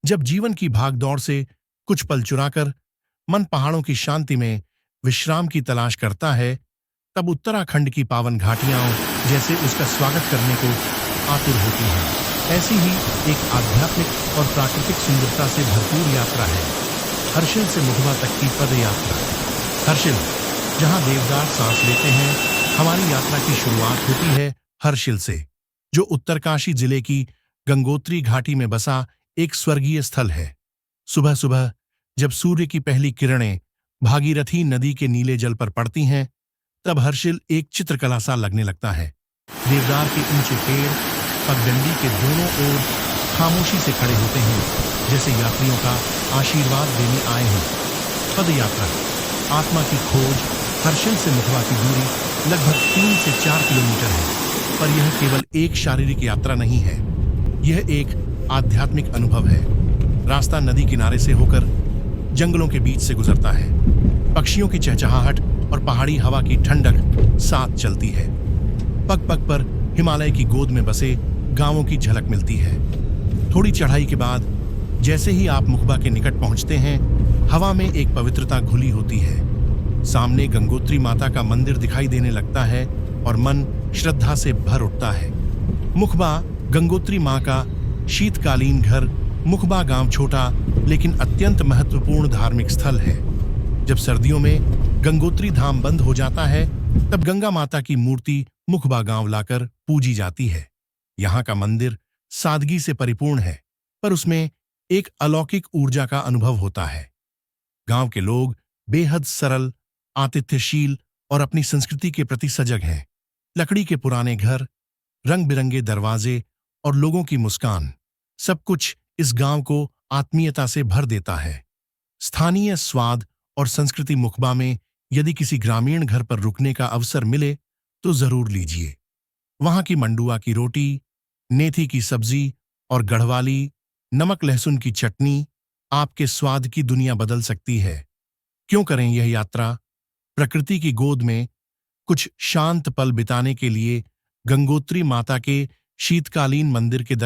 जब जीवन की भागदौड़ से कुछ पल चुराकर मन पहाड़ों की शांति में विश्राम की तलाश करता है, तब उत्तराखंड की पावन घाटियां जैसे उसका स्वागत करने को आतुर होती हैं। ऐसी ही एक आध्यात्मिक और प्राकृतिक सुंदरता से भरपूर यात्रा है हर्षिल से मुखबा तक की पद यात्रा। हर्षिल, जहां देवदार सांस लेते हैं, हमारी यात्रा की शुरुआत होती है हर्षिल से, जो उत्तरकाशी जिले की गंगोत्री घाटी में बसा एक स्वर्गीय स्थल है। सुबह सुबह जब सूर्य की पहली किरणें भागीरथी नदी के नीले जल पर पड़ती हैं, तब हर्षिल एक चित्रकला सा लगने लगता है। देवदार के ऊंचे पेड़ पगडंडी के दोनों ओर खामोशी से खड़े होते हैं, जैसे यात्रियों का आशीर्वाद देने आए हों। पद यात्रा, आत्मा की खोज। हर्षिल से मुखबा की दूरी लगभग 3 से 4 किलोमीटर है, पर यह केवल एक शारीरिक यात्रा नहीं है, यह एक आध्यात्मिक अनुभव है। रास्ता नदी किनारे से होकर जंगलों के बीच से गुजरता है। पक्षियों की चहचहाहट और पहाड़ी हवा की ठंडक साथ चलती है। पग पग पर हिमालय की गोद में बसे गांवों की झलक मिलती है। थोड़ी चढ़ाई के बाद जैसे ही आप मुखबा के निकट पहुंचते हैं, हवा में एक पवित्रता घुली होती है। सामने गंगोत्री माता का मंदिर दिखाई देने लगता है और मन श्रद्धा से भर उठता है। मुखबा गंगोत्री मां का शीतकालीन घर। मुखबा गांव छोटा लेकिन अत्यंत महत्वपूर्ण धार्मिक स्थल है। जब सर्दियों में गंगोत्री धाम बंद हो जाता है, तब गंगा माता की मूर्ति मुखबा गांव लाकर पूजी जाती है। यहाँ का मंदिर सादगी से परिपूर्ण है, पर उसमें एक अलौकिक ऊर्जा का अनुभव होता है। गांव के लोग बेहद सरल, आतिथ्यशील और अपनी संस्कृति के प्रति सजग हैं। लकड़ी के पुराने घर, रंग बिरंगे दरवाजे और लोगों की मुस्कान, सब कुछ इस गांव को आत्मीयता से भर देता है। स्थानीय स्वाद और संस्कृति। मुखबा में यदि किसी ग्रामीण घर पर रुकने का अवसर मिले तो जरूर लीजिए। वहां की मंडुआ की रोटी, नेथी की सब्जी और गढ़वाली नमक लहसुन की चटनी आपके स्वाद की दुनिया बदल सकती है। क्यों करें यह यात्रा? प्रकृति की गोद में कुछ शांत पल बिताने के लिए गंगोत्री माता के शीतकालीन मंदिर के दर्शन